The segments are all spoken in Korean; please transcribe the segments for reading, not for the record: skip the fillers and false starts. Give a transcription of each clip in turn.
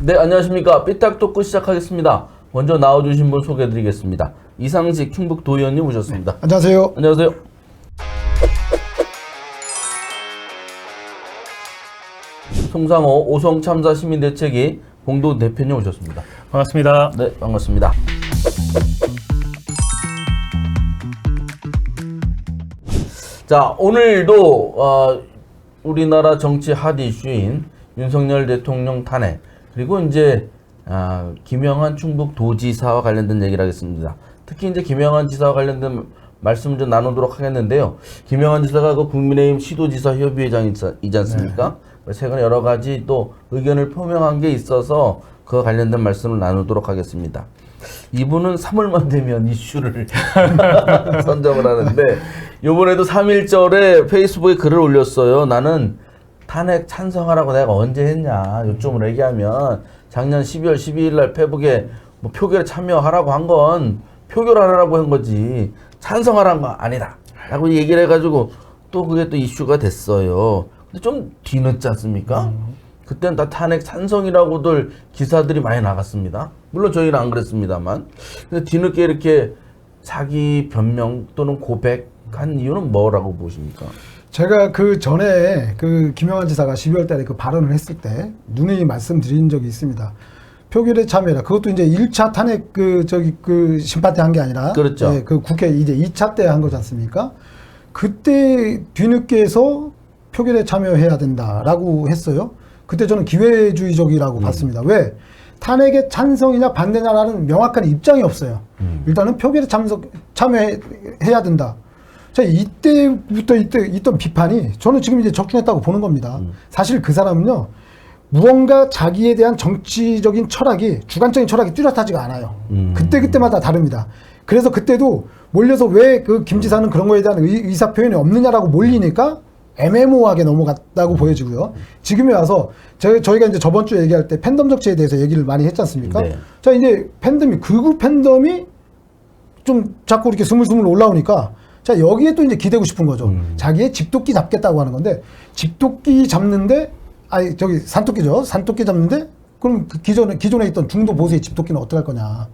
네, 안녕하십니까. 삐딱 토크 시작하겠습니다. 먼저 나와주신 분 소개해드리겠습니다. 이상식 충북 도의원님 오셨습니다. 네, 안녕하세요. 안녕하세요. 송상호 오송 참사 시민대책위 공동 대표님 오셨습니다. 반갑습니다. 네, 반갑습니다. 자, 오늘도 우리나라 정치 핫 이슈인 윤석열 대통령 탄핵, 그리고 이제 김영한 충북도지사와 관련된 얘기를 하겠습니다. 특히 이제 김영한 지사와 관련된 말씀을 좀 나누도록 하겠는데요. 김영한 지사가 그 국민의힘 시도지사 협의회장이지 않습니까? 네. 최근에 여러 가지 또 의견을 표명한 게 있어서 그와 관련된 말씀을 나누도록 하겠습니다. 이분은 3월만 되면 이슈를 선정을 하는데, 이번에도 3.1절에 페이스북에 글을 올렸어요. 나는 탄핵 찬성하라고 내가 언제 했냐. 요점으로 얘기하면 작년 12월 12일 날 페북에 뭐 표결에 참여하라고 한 건 표결하라고 한 거지 찬성하라는 거 아니다 라고 얘기를 해가지고 또 그게 또 이슈가 됐어요. 근데 좀 뒤늦지 않습니까? 그때는 다 탄핵 찬성이라고들 기사들이 많이 나갔습니다. 물론 저희는 안 그랬습니다만. 근데 뒤늦게 이렇게 자기 변명 또는 고백한 이유는 뭐라고 보십니까? 제가 그 전에 그 김영한 지사가 12월 달에 그 발언을 했을 때 누누이 말씀드린 적이 있습니다. 표결에 참여해라. 그것도 이제 1차 탄핵 심판 때 한 게 아니라. 그렇죠. 네, 그 국회 이제 2차 때 한 거지 않습니까? 그때 뒤늦게 해서 표결에 참여해야 된다라고 했어요. 그때 저는 기회주의적이라고 봤습니다. 왜? 탄핵에 찬성이냐 반대냐라는 명확한 입장이 없어요. 일단은 표결에 참여해야 된다. 자, 이때부터 있던 비판이 저는 지금 이제 적중했다고 보는 겁니다. 사실 그 사람은요, 무언가 자기에 대한 정치적인 철학이, 주관적인 철학이 뚜렷하지가 않아요. 그때마다 다릅니다. 그래서 그때도 몰려서 왜 그 김 지사는 그런 거에 대한 의사 표현이 없느냐라고 몰리니까 애매모호하게 넘어갔다고 보여지고요. 지금에 와서 저희가 이제 저번 주에 얘기할 때 팬덤 정치에 대해서 얘기를 많이 했지 않습니까? 네. 자, 이제 극우 팬덤이 좀 자꾸 이렇게 스물스물 올라오니까 자, 여기에 또 이제 기대고 싶은 거죠. 자기의 집토끼 잡겠다고 하는 건데, 집토끼 잡는데, 산토끼죠. 산토끼 잡는데, 그럼 그 기존에 있던 중도 보수의 집토끼는 어떡할 거냐.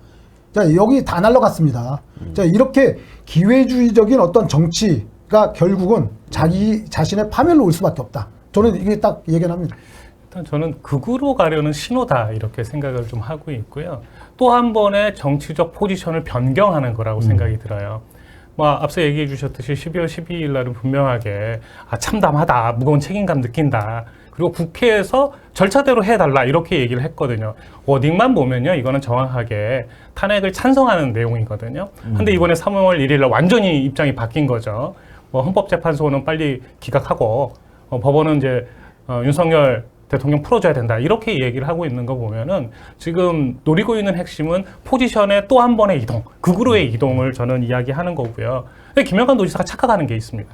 자, 여기 다 날라갔습니다. 자, 이렇게 기회주의적인 어떤 정치가 결국은 자기 자신의 파멸로 올 수밖에 없다. 저는 이게 딱 예견합니다. 일단 저는 극우로 가려는 신호다 이렇게 생각을 좀 하고 있고요. 또 한 번의 정치적 포지션을 변경하는 거라고 생각이 들어요. 뭐 앞서 얘기해 주셨듯이 12월 12일 날은 분명하게 참담하다, 무거운 책임감 느낀다. 그리고 국회에서 절차대로 해달라 이렇게 얘기를 했거든요. 워딩만 보면요, 이거는 정확하게 탄핵을 찬성하는 내용이거든요. 근데 이번에 3월 1일 날 완전히 입장이 바뀐 거죠. 뭐 헌법재판소는 빨리 기각하고 법원은 이제 윤석열 대통령 풀어줘야 된다 이렇게 얘기를 하고 있는 거 보면은 지금 노리고 있는 핵심은 포지션의 또 한 번의 이동, 극으로의 이동을 저는 이야기하는 거고요. 근데 김영한 도지사가 착각하는 게 있습니다.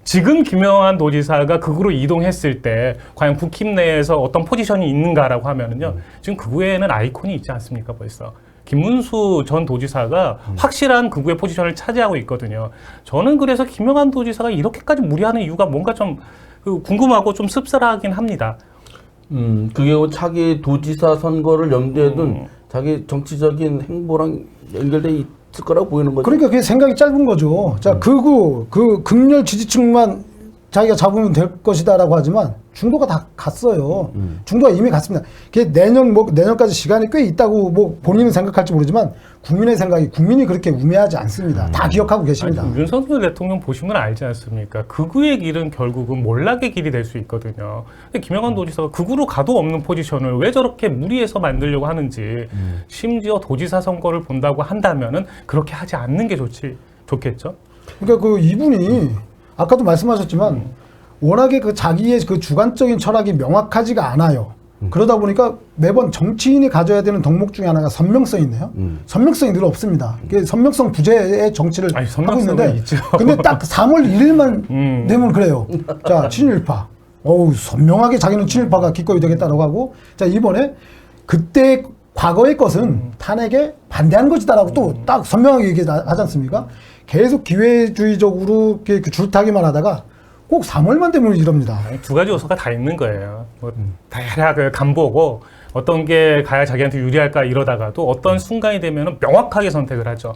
지금 김영한 도지사가 극으로 이동했을 때 과연 국힘 내에서 어떤 포지션이 있는가라고 하면은요, 지금 극우에는 아이콘이 있지 않습니까? 벌써 김문수 전 도지사가 확실한 극우의 포지션을 차지하고 있거든요. 저는 그래서 김영한 도지사가 이렇게까지 무리하는 이유가 뭔가 좀 궁금하고 좀 씁쓸하긴 합니다. 그게 자기 도지사 선거를 염두에 둔 자기 정치적인 행보랑 연결돼 있을 거라고 보이는 거죠. 그러니까 그게 생각이 짧은 거죠. 자, 극렬 지지층만 자기가 잡으면 될 것이다라고 하지만 중도가 다 갔어요. 중도가 이미 갔습니다. 그게 내년까지 시간이 꽤 있다고 뭐 본인은 생각할지 모르지만 국민이 그렇게 우매하지 않습니다. 다 기억하고 계십니다. 아니, 윤석열 대통령 보시면 알지 않습니까? 극우의 길은 결국은 몰락의 길이 될 수 있거든요. 근데 김영한 도지사가 극우로 가도 없는 포지션을 왜 저렇게 무리해서 만들려고 하는지, 심지어 도지사 선거를 본다고 한다면은 그렇게 하지 않는 게 좋겠죠? 그러니까 이분이 아까도 말씀하셨지만 워낙에 자기의 주관적인 철학이 명확하지가 않아요. 그러다 보니까 매번 정치인이 가져야 되는 덕목 중에 하나가 선명성인데요. 선명성이 늘 없습니다. 선명성 부재의 정치를 하고 있는데, 있죠. 근데 딱 3월 1일만 되면 그래요. 자, 친일파. 선명하게 자기는 친일파가 기꺼이 되겠다라고 하고, 자, 이번에 그때 과거의 것은 탄핵에 반대하는 것이다라고 또 딱 선명하게 얘기하지 않습니까? 계속 기회주의적으로 줄타기만 하다가 꼭 3월만 되면 이럽니다. 아니, 두 가지 요소가 다 있는 거예요. 뭐 대략 간보고 어떤 게 가야 자기한테 유리할까 이러다가도 어떤 순간이 되면 명확하게 선택을 하죠.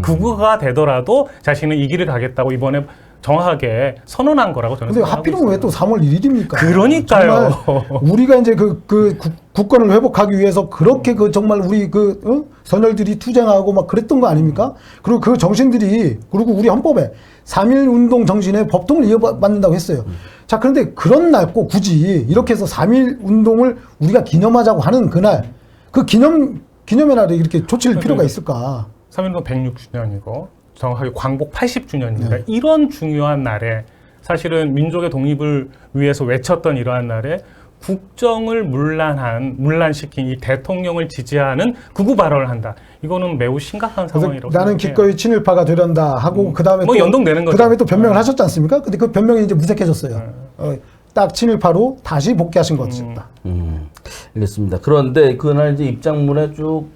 극우가 되더라도 자신은 이 길을 가겠다고 이번에 정확하게 선언한 거라고 저는 근데 생각하고 하필이면 왜 또 3월 1일입니까? 그러니까요. 우리가 이제 국권을 회복하기 위해서 그렇게 정말 우리 선열들이 투쟁하고 막 그랬던 거 아닙니까? 그리고 그 정신들이, 그리고 우리 헌법에 3.1 운동 정신의 법통을 이어받는다고 했어요. 자, 그런데 그런 날 꼭 굳이 이렇게 해서 3.1 운동을 우리가 기념하자고 하는 그날, 그 기념의 날에 이렇게 조칠 필요가 있을까? 3.1운동 106주년이고 정확하게 광복 80주년입니다. 이런 중요한 날에 사실은 민족의 독립을 위해서 외쳤던 이러한 날에 국정을 문란시킨 이 대통령을 지지하는 극우 발언을 한다. 이거는 매우 심각한 상황이라고 나는 기꺼이 친일파가 되련다 하고 그다음에 뭐 연동되는 거죠. 그다음에 또 변명을 하셨지 않습니까? 근데 그 변명이 이제 무색해졌어요. 딱 친일파로 다시 복귀하신 것이다. 알겠습니다. 그런데 그날 이제 입장문에 쭉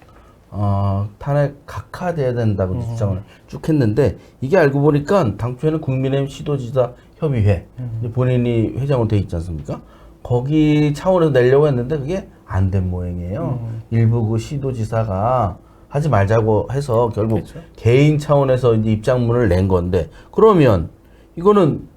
탄핵 각하돼야 된다고 주장을 쭉 했는데, 이게 알고 보니까 당초에는 국민의힘 시도지사 협의회, 본인이 회장으로 돼 있지 않습니까? 거기 차원에서 내려고 했는데 그게 안 된 모양이에요. 일부 그 시도지사가 하지 말자고 해서 결국 그렇죠. 개인 차원에서 이제 입장문을 낸 건데, 그러면 이거는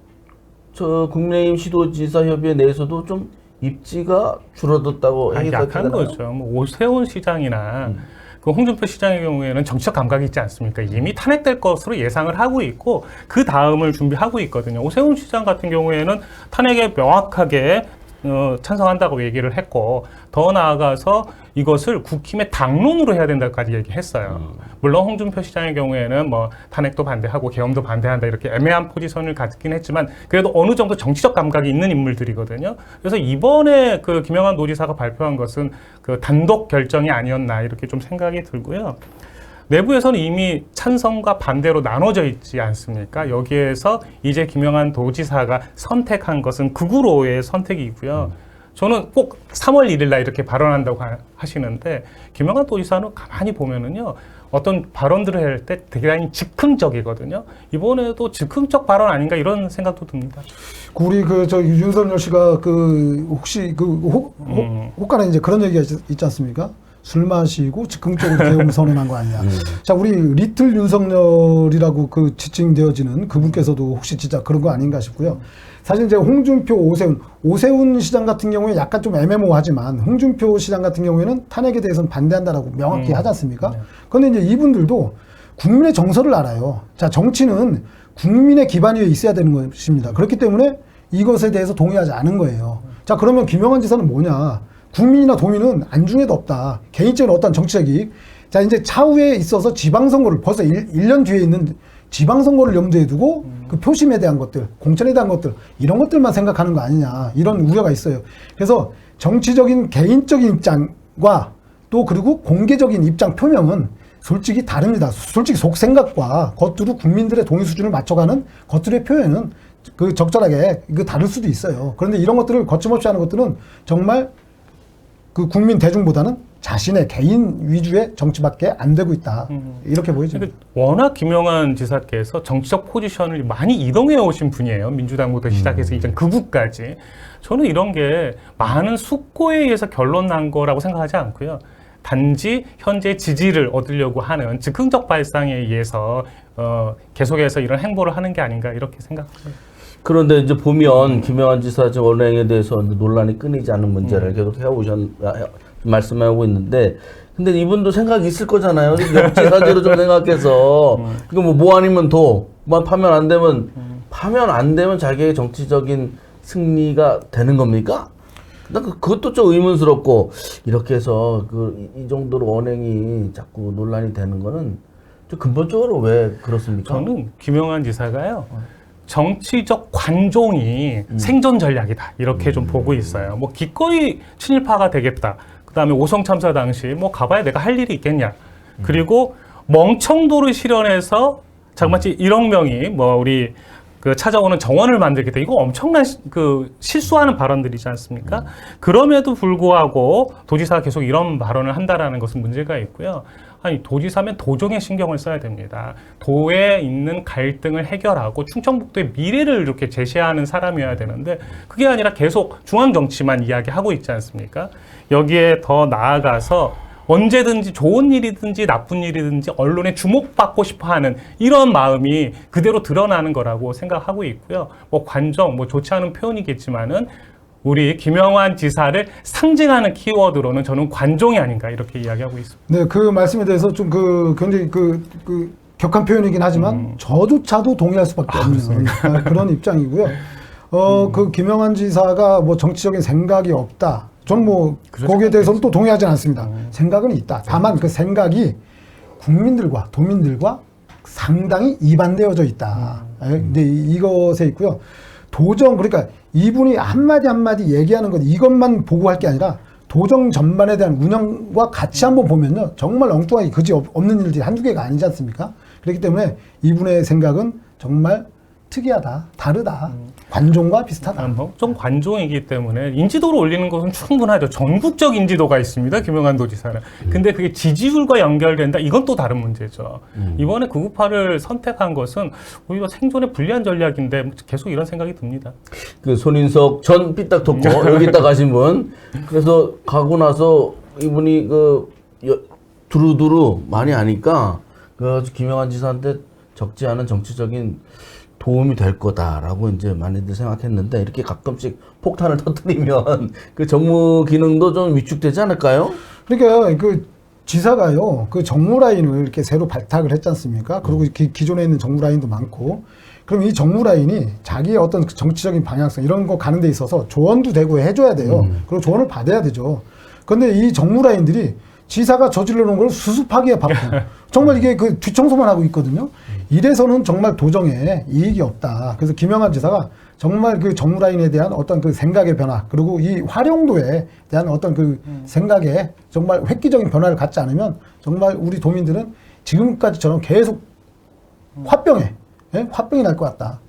저 국민의힘 시도지사 협의회 내에서도 좀 입지가 줄어들었다고 해석해야 약한 되나요? 거죠. 뭐 오세훈 시장이나 그 홍준표 시장의 경우에는 정치적 감각이 있지 않습니까? 이미 탄핵될 것으로 예상을 하고 있고 그 다음을 준비하고 있거든요. 오세훈 시장 같은 경우에는 탄핵에 명확하게 찬성한다고 얘기를 했고, 더 나아가서 이것을 국힘의 당론으로 해야 된다까지 얘기했어요. 물론 홍준표 시장의 경우에는 뭐 탄핵도 반대하고 계엄도 반대한다 이렇게 애매한 포지션을 갖긴 했지만 그래도 어느 정도 정치적 감각이 있는 인물들이거든요. 그래서 이번에 그 김영환 도지사가 발표한 것은 그 단독 결정이 아니었나 이렇게 좀 생각이 들고요. 내부에서는 이미 찬성과 반대로 나눠져 있지 않습니까? 여기에서 이제 김영환 도지사가 선택한 것은 극우로의 선택이고요. 저는 꼭 3월 1일 날 이렇게 발언한다고 하시는데, 김영환 도지사는 가만히 보면은요, 어떤 발언들을 할 때 대단히 즉흥적이거든요. 이번에도 즉흥적 발언 아닌가 이런 생각도 듭니다. 우리 윤석열 씨가 혹시 혹간에 이제 그런 얘기가 있지 않습니까? 술 마시고 즉흥적으로 계엄 선언한 거 아니냐. 자, 우리 리틀 윤석열이라고 지칭되어지는 그분께서도 혹시 진짜 그런 거 아닌가 싶고요. 사실 이제 홍준표, 오세훈 시장 같은 경우에 약간 좀 애매모호하지만 홍준표 시장 같은 경우에는 탄핵에 대해서는 반대한다라고 명확히 하지 않습니까? 그런데 이제 이분들도 국민의 정서를 알아요. 자, 정치는 국민의 기반 위에 있어야 되는 것입니다. 그렇기 때문에 이것에 대해서 동의하지 않은 거예요. 자, 그러면 김영환 지사는 뭐냐? 국민이나 도민은 안중에도 없다. 개인적인 어떤 정치적 이익. 자, 이제 차후에 있어서 지방선거를 벌써 1년 뒤에 있는 지방선거를 염두에 두고 그 표심에 대한 것들, 공천에 대한 것들, 이런 것들만 생각하는 거 아니냐. 이런 우려가 있어요. 그래서 정치적인 개인적인 입장과 또 그리고 공개적인 입장 표명은 솔직히 다릅니다. 솔직히 속생각과 겉으로 국민들의 동의 수준을 맞춰가는 겉으로의 표현은 적절하게 다를 수도 있어요. 그런데 이런 것들을 거침없이 하는 것들은 정말 국민 대중보다는 자신의 개인 위주의 정치밖에 안 되고 있다. 이렇게 보여집니다. 워낙 김영환 지사께서 정치적 포지션을 많이 이동해 오신 분이에요. 민주당부터 시작해서 이제 극우까지. 저는 이런 게 많은 숙고에 의해서 결론 난 거라고 생각하지 않고요. 단지 현재 지지를 얻으려고 하는 즉흥적 발상에 의해서 계속해서 이런 행보를 하는 게 아닌가 이렇게 생각합니다. 그런데 이제 보면 김영환 지사 언행에 대해서 논란이 끊이지 않는 문제를 계속 말씀하고 있는데, 근데 이분도 생각이 있을 거잖아요. 역지사지로 좀 생각해서 이거 뭐 아니면 파면 안 되면 자기의 정치적인 승리가 되는 겁니까? 그것도 좀 의문스럽고, 이렇게 해서 이 정도로 언행이 자꾸 논란이 되는 거는 좀 근본적으로 왜 그렇습니까? 저는 김영환 지사가요. 정치적 관종이 생존 전략이다 이렇게 좀 보고 있어요. 뭐 기꺼이 친일파가 되겠다. 그다음에 오성 참사 당시 뭐 가봐야 내가 할 일이 있겠냐. 그리고 멍청도를 실현해서 장마치 1억 명이 뭐 우리 그 찾아오는 정원을 만들겠다. 이거 엄청난 실수하는 발언들이지 않습니까? 그럼에도 불구하고 도지사가 계속 이런 발언을 한다라는 것은 문제가 있고요. 아니, 도지사면 도정에 신경을 써야 됩니다. 도에 있는 갈등을 해결하고 충청북도의 미래를 이렇게 제시하는 사람이어야 되는데 그게 아니라 계속 중앙 정치만 이야기하고 있지 않습니까? 여기에 더 나아가서 언제든지 좋은 일이든지 나쁜 일이든지 언론에 주목받고 싶어하는 이런 마음이 그대로 드러나는 거라고 생각하고 있고요. 뭐 관정, 뭐 좋지 않은 표현이겠지만은 우리 김영환 지사를 상징하는 키워드로는 저는 관종이 아닌가 이렇게 이야기하고 있습니다. 네, 그 말씀에 대해서 좀 굉장히 격한 표현이긴 하지만 저조차도 동의할 수밖에 없는 그런 입장이고요. 그 김영환 지사가 뭐 정치적인 생각이 없다. 저는 뭐 거기에 대해서는 또 동의하지 않습니다. 생각은 있다. 다만 그 생각이 국민들과 도민들과 상당히 이반되어져 있다. 근데 이것에 있고요. 도정, 그러니까 이분이 한마디 한마디 얘기하는 것 이것만 보고 할 게 아니라 도정 전반에 대한 운영과 같이 한번 보면요. 정말 엉뚱하게 그지 없는 일들이 한두 개가 아니지 않습니까? 그렇기 때문에 이분의 생각은 정말 특이하다, 다르다, 관종과 비슷하다. 좀 관종이기 때문에 인지도를 올리는 것은 충분하죠. 전국적 인지도가 있습니다. 김영환 도지사는. 근데 그게 지지율과 연결된다? 이건 또 다른 문제죠. 이번에 998을 선택한 것은 오히려 생존에 불리한 전략인데 계속 이런 생각이 듭니다. 그 손인석 전 삐딱 토커 여기 있다 가신 분. 그래서 가고 나서 이분이 두루두루 많이 하니까 김영환 지사한테 적지 않은 정치적인 도움이 될 거다라고 이제 많이들 생각했는데 이렇게 가끔씩 폭탄을 터뜨리면 그 정무 기능도 좀 위축되지 않을까요? 그러니까 그 지사가요, 그 정무 라인을 이렇게 새로 발탁을 했지 않습니까? 그리고 기존에 있는 정무 라인도 많고, 그럼 이 정무 라인이 자기의 어떤 정치적인 방향성 이런 거 가는 데 있어서 조언도 되고 해줘야 돼요. 그리고 조언을 받아야 되죠. 그런데 이 정무 라인들이 지사가 저질러 놓은 걸 수습하기에 바쁜 정말 이게 그 뒷청소만 하고 있거든요. 이래서는 정말 도정에 이익이 없다. 그래서 김영환 지사가 정말 그 정무 라인에 대한 어떤 그 생각의 변화, 그리고 이 활용도에 대한 어떤 그 생각에 정말 획기적인 변화를 갖지 않으면 정말 우리 도민들은 지금까지처럼 계속 화병이 날 것 같다.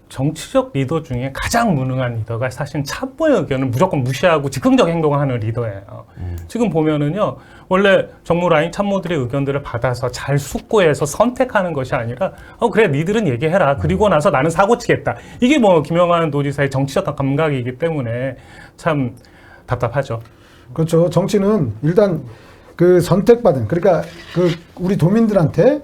정치적 리더 중에 가장 무능한 리더가 사실 참모의 의견을 무조건 무시하고 즉흥적 행동을 하는 리더예요. 지금 보면은요, 원래 정무라인 참모들의 의견들을 받아서 잘 숙고해서 선택하는 것이 아니라, 그래, 니들은 얘기해라. 그리고 나서 나는 사고 치겠다. 이게 뭐, 김영환 도지사의 정치적 감각이기 때문에 참 답답하죠. 그렇죠. 정치는 일단 그 선택받은, 그러니까 그 우리 도민들한테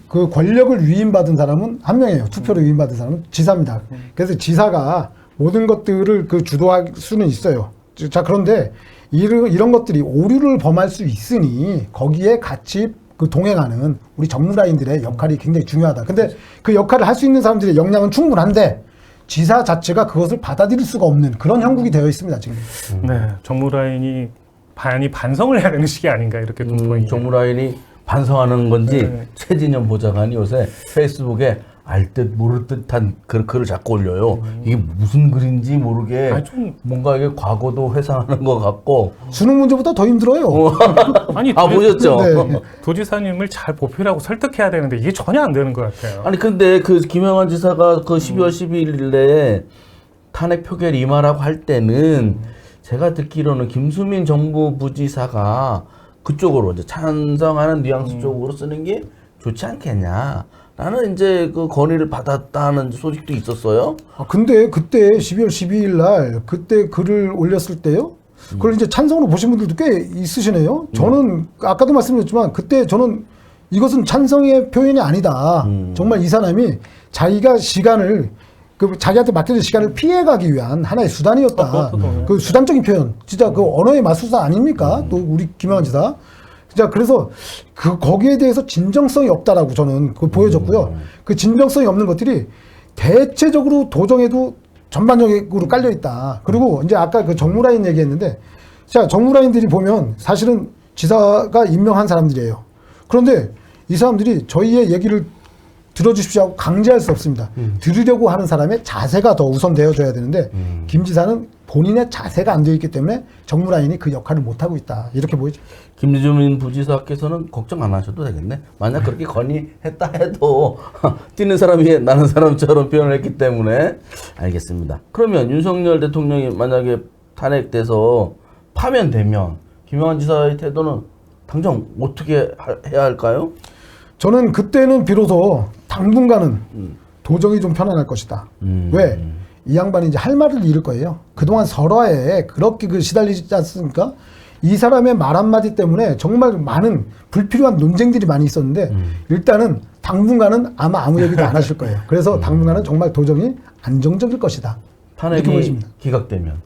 그 권력을 위임받은 사람은 한 명이에요. 투표를 위임받은 사람은 지사입니다. 그래서 지사가 모든 것들을 그 주도할 수는 있어요. 자, 그런데 이런 것들이 오류를 범할 수 있으니 거기에 같이 그 동행하는 우리 정무라인들의 역할이 굉장히 중요하다. 근데 그 역할을 할 수 있는 사람들의 역량은 충분한데 지사 자체가 그것을 받아들일 수가 없는 그런 형국이 되어 있습니다, 지금. 네, 정무라인이 반성을 해야 되는 시기 아닌가 이렇게 좀 보입니다. 정무라인이 반성하는 건지 네. 최진영 보좌관이 요새 페이스북에 알 듯 모를 듯한 글을 자꾸 올려요. 이게 무슨 글인지 모르게 뭔가 이게 과거도 회상하는 것 같고 수능 문제보다 더 힘들어요. 아니, 보셨죠? 네. 도지사님을 잘 보필하고 설득해야 되는데 이게 전혀 안 되는 것 같아요. 아니 근데 그 김영환 지사가 그 12월 12일에 탄핵 표결 임하라고 할 때는 제가 듣기로는 김수민 정부 부지사가 그쪽으로 이제 찬성하는 뉘앙스 쪽으로 쓰는 게 좋지 않겠냐. 라는 이제 그 건의를 받았다는 소식도 있었어요. 근데 그때 12월 12일 날 그때 글을 올렸을 때요. 그걸 이제 찬성으로 보신 분들도 꽤 있으시네요. 저는 아까도 말씀드렸지만 그때 저는 이것은 찬성의 표현이 아니다. 정말 이 사람이 자기가 시간을 자기한테 맡겨진 시간을 피해가기 위한 하나의 수단이었다. 그 수단적인 표현, 진짜 그 언어의 마술사 아닙니까? 또 우리 김영환 지사. 진짜 그래서 거기에 대해서 진정성이 없다라고 저는 보여졌고요. 그 진정성이 없는 것들이 대체적으로 도정에도 전반적으로 깔려 있다. 그리고 이제 아까 그 정무라인 얘기했는데, 자, 정무라인들이 보면 사실은 지사가 임명한 사람들이에요. 그런데 이 사람들이 저희의 얘기를 들어주십시오 하고 강제할 수 없습니다. 들으려고 하는 사람의 자세가 더 우선되어져야 되는데 김 지사는 본인의 자세가 안 되어 있기 때문에 정무라인이 그 역할을 못하고 있다. 이렇게 보이죠. 김주민 부지사께서는 걱정 안 하셔도 되겠네. 만약 그렇게 건의했다 해도 뛰는 사람이 나는 사람처럼 표현을 했기 때문에 알겠습니다. 그러면 윤석열 대통령이 만약에 탄핵돼서 파면되면 김영환 지사의 태도는 당장 어떻게 해야 할까요? 저는 그때는 비로소 당분간은 도정이 좀 편안할 것이다. 왜? 이 양반이 이제 할 말을 잃을 거예요. 그동안 설화에 그렇게 시달리지 않습니까? 이 사람의 말 한마디 때문에 정말 많은 불필요한 논쟁들이 많이 있었는데 일단은 당분간은 아마 아무 얘기도 안 하실 거예요. 그래서 당분간은 정말 도정이 안정적일 것이다. 이렇게 탄핵이 보여집니다. 기각되면.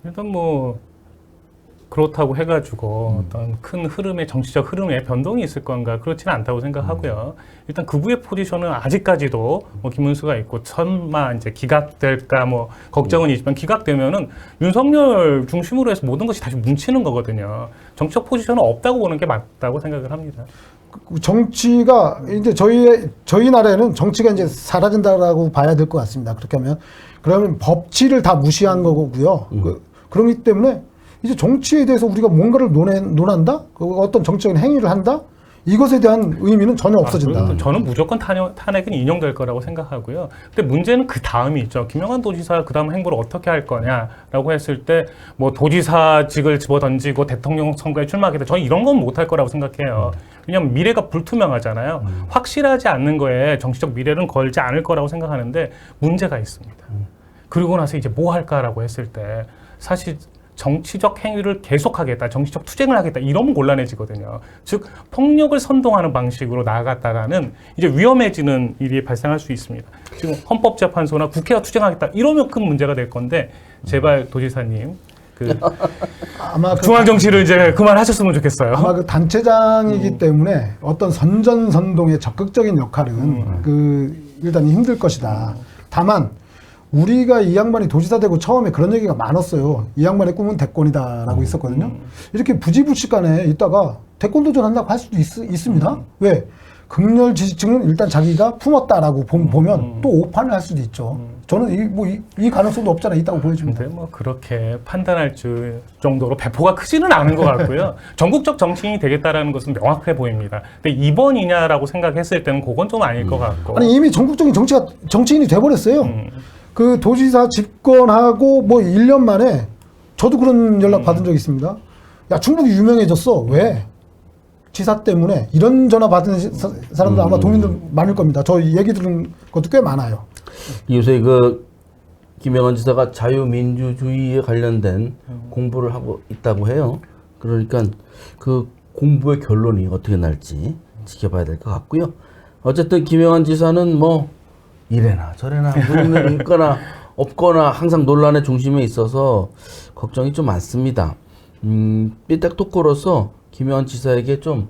일단 뭐 그렇다고 해가지고 어떤 큰 흐름의 정치적 흐름에 변동이 있을 건가 그렇지는 않다고 생각하고요. 일단 극우의 포지션은 아직까지도 뭐 김문수가 있고 설마 이제 기각될까 뭐 걱정은 있지만 기각되면은 윤석열 중심으로 해서 모든 것이 다시 뭉치는 거거든요. 정치적 포지션은 없다고 보는 게 맞다고 생각을 합니다. 정치가 이제 저희 나라에는 정치가 이제 사라진다라고 봐야 될 것 같습니다. 그렇게 하면 그러면 법치를 다 무시한 거고요. 그렇기 때문에 이제 정치에 대해서 우리가 뭔가를 논한다? 어떤 정치적인 행위를 한다? 이것에 대한 의미는 전혀 없어진다. 저는 무조건 탄핵은 인용될 거라고 생각하고요. 근데 문제는 그 다음이 있죠. 김영환 도지사가 그 다음 행보를 어떻게 할 거냐라고 했을 때 뭐 도지사직을 집어던지고 대통령 선거에 출마하겠다. 저는 이런 건 못할 거라고 생각해요. 왜냐하면 미래가 불투명하잖아요. 확실하지 않는 거에 정치적 미래는 걸지 않을 거라고 생각하는데 문제가 있습니다. 그리고 나서 이제 뭐 할까라고 했을 때 사실 정치적 행위를 계속하겠다, 정치적 투쟁을 하겠다, 이러면 곤란해지거든요. 즉, 폭력을 선동하는 방식으로 나아갔다가는 이제 위험해지는 일이 발생할 수 있습니다. 지금 헌법재판소나 국회가 투쟁하겠다, 이러면 큰 문제가 될 건데, 제발 도지사님, 아마 중앙정치를 이제 그만하셨으면 좋겠어요. 아마 그 단체장이기 때문에 어떤 선전선동의 적극적인 역할은 일단 힘들 것이다. 다만, 우리가 이 양반이 도지사 되고 처음에 그런 얘기가 많았어요. 이 양반의 꿈은 대권이다라고 있었거든요. 이렇게 부지불식간에 있다가 대권 도전한다고 할 수도 있습니다. 왜? 극렬 지지층은 일단 자기가 품었다라고 보면 또 오판을 할 수도 있죠. 저는 이 가능성도 없잖아 있다고 보여집니다. 근데 뭐 그렇게 판단할 정도로 배포가 크지는 않은 것 같고요. 전국적 정치인이 되겠다라는 것은 명확해 보입니다. 근데 이번이냐라고 생각했을 때는 그건 좀 아닐 것 같고. 아니 이미 전국적인 정치인이 돼버렸어요. 그 도지사 집권하고 뭐 1년 만에 저도 그런 연락 받은 적이 있습니다. 야, 충북이 유명해졌어. 왜? 지사 때문에. 이런 전화 받은 사람들 아마 도민들 많을 겁니다. 저 얘기 들은 것도 꽤 많아요. 요새 김영환 지사가 자유민주주의에 관련된 공부를 하고 있다고 해요. 그러니까 그 공부의 결론이 어떻게 날지 지켜봐야 될 것 같고요. 어쨌든 김영환 지사는 뭐 이래나 저래나 무슨 있거나 없거나 항상 논란의 중심에 있어서 걱정이 좀 많습니다. 삐딱토커로서 김영환 지사에게 좀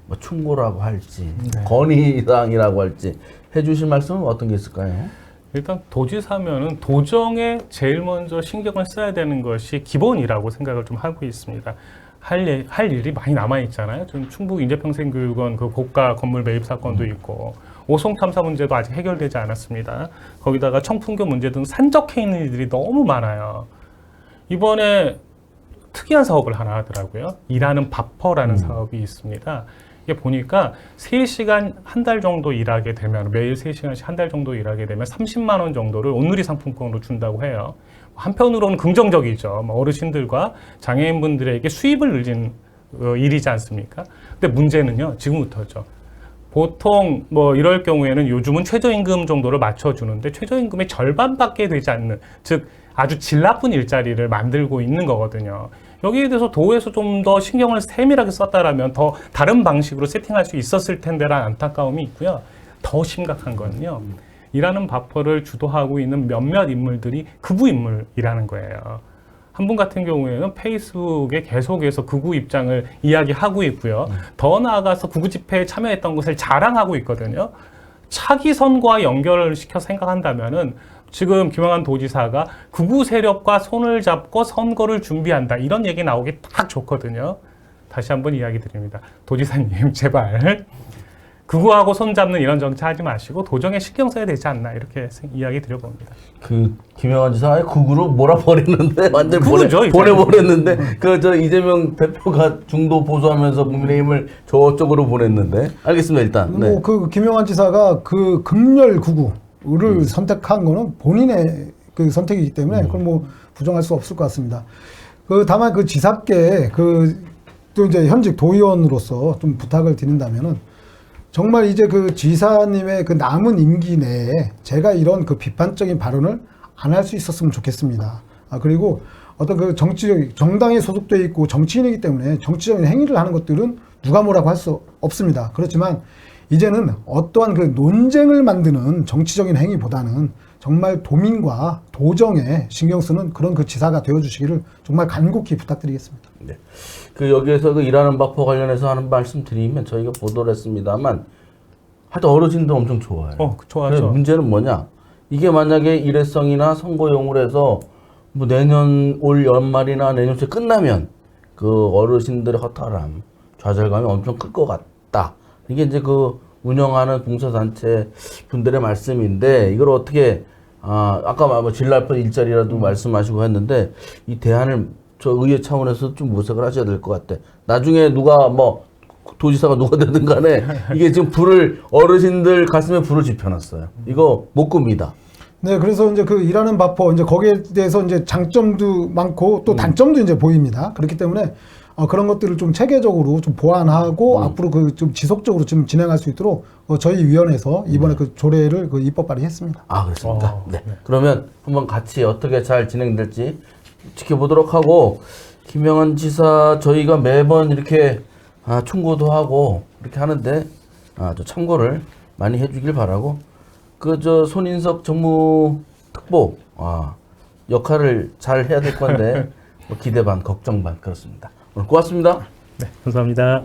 뭐 충고라고 할지 건의사항이라고 할지 해주실 말씀은 어떤 게 있을까요? 일단 도지사면은 도정에 제일 먼저 신경을 써야 되는 것이 기본이라고 생각을 좀 하고 있습니다. 할 일이 많이 남아 있잖아요. 좀 충북 인재평생교육원 그 고가 건물 매입 사건도 있고 오송 참사 문제도 아직 해결되지 않았습니다. 거기다가 청풍교 문제 등 산적해 있는 일들이 너무 많아요. 이번에 특이한 사업을 하나 하더라고요. 일하는 바퍼라는 사업이 있습니다. 이게 보니까 3시간 한 달 정도 일하게 되면 매일 3시간씩 한 달 정도 일하게 되면 30만 원 정도를 온누리 상품권으로 준다고 해요. 한편으로는 긍정적이죠. 어르신들과 장애인분들에게 수입을 늘린 일이지 않습니까? 근데 문제는요, 지금부터죠. 보통 뭐 이럴 경우에는 요즘은 최저임금 정도를 맞춰주는데 최저임금의 절반밖에 되지 않는, 즉 아주 질 나쁜 일자리를 만들고 있는 거거든요. 여기에 대해서 도에서 좀 더 신경을 세밀하게 썼다라면 더 다른 방식으로 세팅할 수 있었을 텐데라는 안타까움이 있고요. 더 심각한 건요. 일하는 바퍼를 주도하고 있는 몇몇 인물들이 극우 인물이라는 거예요. 한 분 같은 경우에는 페이스북에 계속해서 극우 입장을 이야기하고 있고요. 더 나아가서 극우 집회에 참여했던 것을 자랑하고 있거든요. 차기 선거와 연결을 시켜 생각한다면은 지금 김영환 도지사가 극우 세력과 손을 잡고 선거를 준비한다, 이런 얘기 나오기 딱 좋거든요. 다시 한번 이야기 드립니다. 도지사님, 제발 극우하고 손잡는 이런 정치 하지 마시고 도정에 신경 써야 되지 않나 이렇게 이야기 드려봅니다. 그 김영환 지사 아예 극으로 몰아버리는데 완전 극우죠, 이제. 보내버렸는데 그 저 이재명 대표가 중도 보수하면서 국민의힘을 저쪽으로 보냈는데 알겠습니다 일단. 네. 그 김영환 지사가 그 극렬 극우를 선택한 거는 본인의 그 선택이기 때문에 그걸 뭐 부정할 수 없을 것 같습니다. 그 다만 그 지사께 또 이제 현직 도의원으로서 좀 부탁을 드린다면은 정말 이제 그 지사님의 그 남은 임기 내에 제가 이런 그 비판적인 발언을 안 할 수 있었으면 좋겠습니다. 그리고 어떤 그 정당에 소속돼 있고 정치인이기 때문에 정치적인 행위를 하는 것들은 누가 뭐라고 할 수 없습니다. 그렇지만 이제는 어떠한 그 논쟁을 만드는 정치적인 행위보다는 정말 도민과 도정에 신경 쓰는 그런 그 지사가 되어주시기를 정말 간곡히 부탁드리겠습니다. 네. 그 여기에서 그 일하는 바포 관련해서 하는 말씀 드리면 저희가 보도를 했습니다만 하여튼 어르신들 엄청 좋아해요. 좋아하죠. 문제는 뭐냐? 이게 만약에 일회성이나 선거용으로 해서 뭐 내년 올 연말이나 내년 초에 끝나면 그 어르신들의 허탈함, 좌절감이 엄청 클 것 같다. 이게 이제 그 운영하는 봉사단체 분들의 말씀인데 이걸 어떻게 아까 뭐 진랄뻔 일자리라도 말씀하시고 했는데 이 대안을 저 의회 차원에서 좀 모색을 하셔야 될 것 같아. 나중에 누가 뭐 도지사가 누가 되든 간에 이게 지금 어르신들 가슴에 불을 지펴놨어요. 이거 못 끕니다. 네, 그래서 이제 그 일하는 바포 이제 거기에 대해서 이제 장점도 많고 또 단점도 이제 보입니다. 그렇기 때문에 그런 것들을 좀 체계적으로 좀 보완하고 앞으로 그 좀 지속적으로 좀 진행할 수 있도록 저희 위원회에서 이번에 그 조례를 그 입법 발의했습니다. 그렇습니다. 네. 그러면 한번 같이 어떻게 잘 진행될지 지켜보도록 하고 김영환 지사 저희가 매번 이렇게 충고도 하고 이렇게 하는데 또 참고를 많이 해주길 바라고 그 저 손인석 정무특보 역할을 잘 해야 될 건데 기대 반 걱정 반 그렇습니다. 오늘 고맙습니다. 네, 감사합니다.